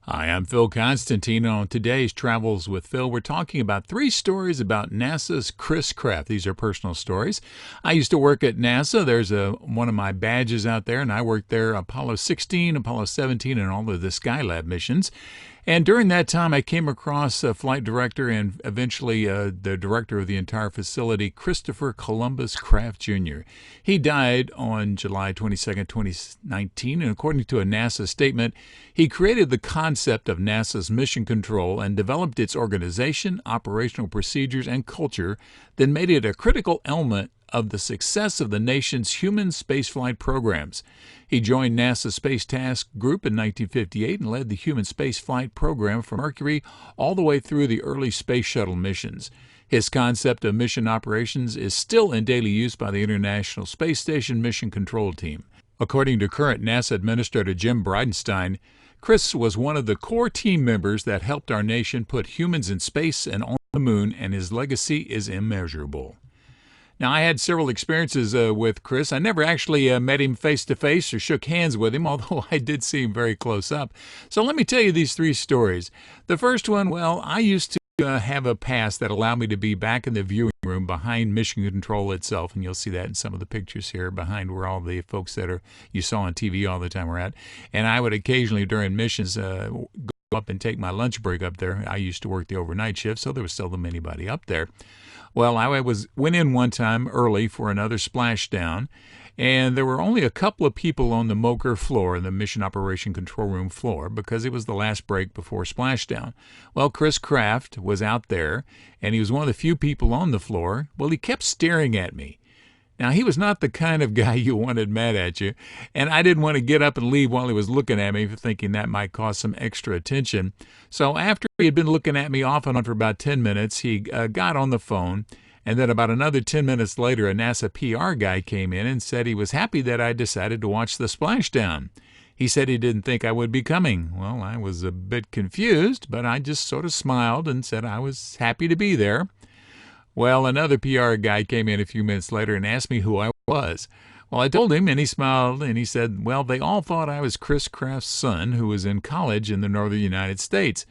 Hi, I'm Phil Constantine. On today's Travels with Phil, we're talking about three stories about NASA's Chris Kraft. These are personal stories. I used to work at NASA. There's one of my badges out there, and I worked there Apollo 16, Apollo 17, and all of the Skylab missions. And during that time, I came across a flight director and eventually the director of the entire facility, Christopher Columbus Kraft Jr. He died on July 22nd, 2019, and according to a NASA statement, he created the concept of NASA's mission control and developed its organization, operational procedures, and culture, then made it a critical element of the success of the nation's human spaceflight programs. He joined NASA's Space Task Group in 1958 and led the human spaceflight program from Mercury all the way through the early space shuttle missions. His concept of mission operations is still in daily use by the International Space Station Mission Control Team. According to current NASA Administrator Jim Bridenstine, Chris was one of the core team members that helped our nation put humans in space and on the moon, and his legacy is immeasurable. Now, I had several experiences with Chris. I never actually met him face-to-face or shook hands with him, although I did see him very close up. So let me tell you these three stories. The first one, well, I used to have a pass that allowed me to be back in the viewing room behind Mission Control itself, and you'll see that in some of the pictures here behind where all the folks that you saw on TV all the time were at. And I would occasionally, during missions, go up and take my lunch break up there. I used to work the overnight shift, so there was seldom anybody up there. Well, I went in one time early for another splashdown, and there were only a couple of people on the MOCR floor, the Mission Operation Control Room floor, because it was the last break before splashdown. Well, Chris Kraft was out there, and he was one of the few people on the floor. Well, he kept staring at me. Now, he was not the kind of guy you wanted mad at you, and I didn't want to get up and leave while he was looking at me, thinking that might cause some extra attention. So after he had been looking at me off and on for about 10 minutes, he got on the phone, and then about another 10 minutes later, a NASA PR guy came in and said he was happy that I decided to watch the splashdown. He said he didn't think I would be coming. Well, I was a bit confused, but I just sort of smiled and said I was happy to be there. Well, another PR guy came in a few minutes later and asked me who I was. Well, I told him, and he smiled, and he said, well, they all thought I was Chris Kraft's son, who was in college in the northern United States.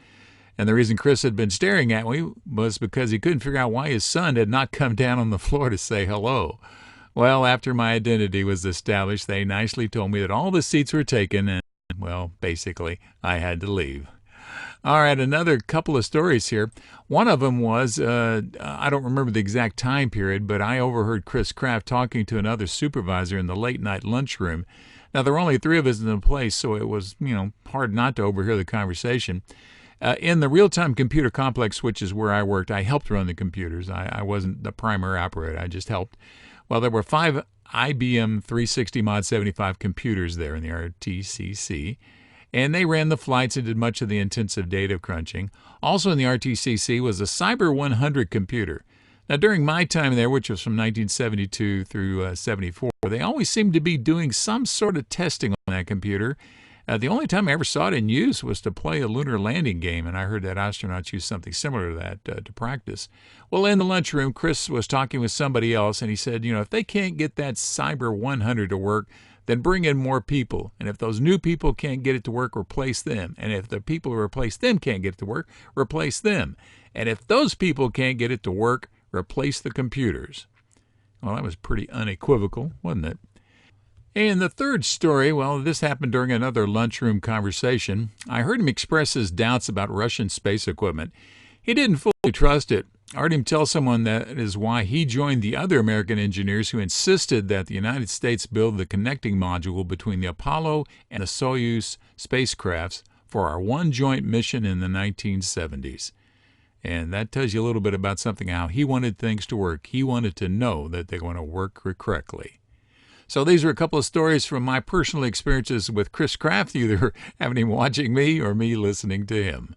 And the reason Chris had been staring at me was because he couldn't figure out why his son had not come down on the floor to say hello. Well, after my identity was established, they nicely told me that all the seats were taken, and, well, basically, I had to leave. All right, another couple of stories here. One of them was, I don't remember the exact time period, but I overheard Chris Kraft talking to another supervisor in the late-night lunchroom. Now, there were only three of us in the place, so it was, hard not to overhear the conversation. In the real-time computer complex, which is where I worked, I helped run the computers. I wasn't the primary operator. I just helped. Well, there were 5 IBM 360 Mod 75 computers there in the RTCC. And they ran the flights and did much of the intensive data crunching. Also in the RTCC was a Cyber 100 computer. Now, during my time there, which was from 1972 through 74, they always seemed to be doing some sort of testing on that computer. The only time I ever saw it in use was to play a lunar landing game, and I heard that astronauts use something similar to that to practice. Well, in the lunchroom, Chris was talking with somebody else, and he said, if they can't get that Cyber 100 to work, then bring in more people. And if those new people can't get it to work, replace them. And if the people who replace them can't get it to work, replace them. And if those people can't get it to work, replace the computers. Well, that was pretty unequivocal, wasn't it? And the third story, well, this happened during another lunchroom conversation. I heard him express his doubts about Russian space equipment. He didn't fully trust it. I heard him tell someone that is why he joined the other American engineers who insisted that the United States build the connecting module between the Apollo and the Soyuz spacecrafts for our one joint mission in the 1970s. And that tells you a little bit about something, how he wanted things to work. He wanted to know that they're going to work correctly. So these are a couple of stories from my personal experiences with Chris Kraft, either having him watching me or me listening to him.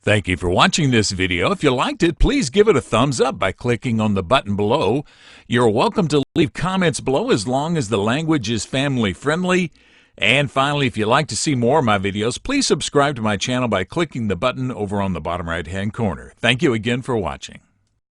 Thank you for watching this video. If you liked it, please give it a thumbs up by clicking on the button below. You're welcome to leave comments below as long as the language is family friendly. And finally, if you'd like to see more of my videos, please subscribe to my channel by clicking the button over on the bottom right-hand corner. Thank you again for watching.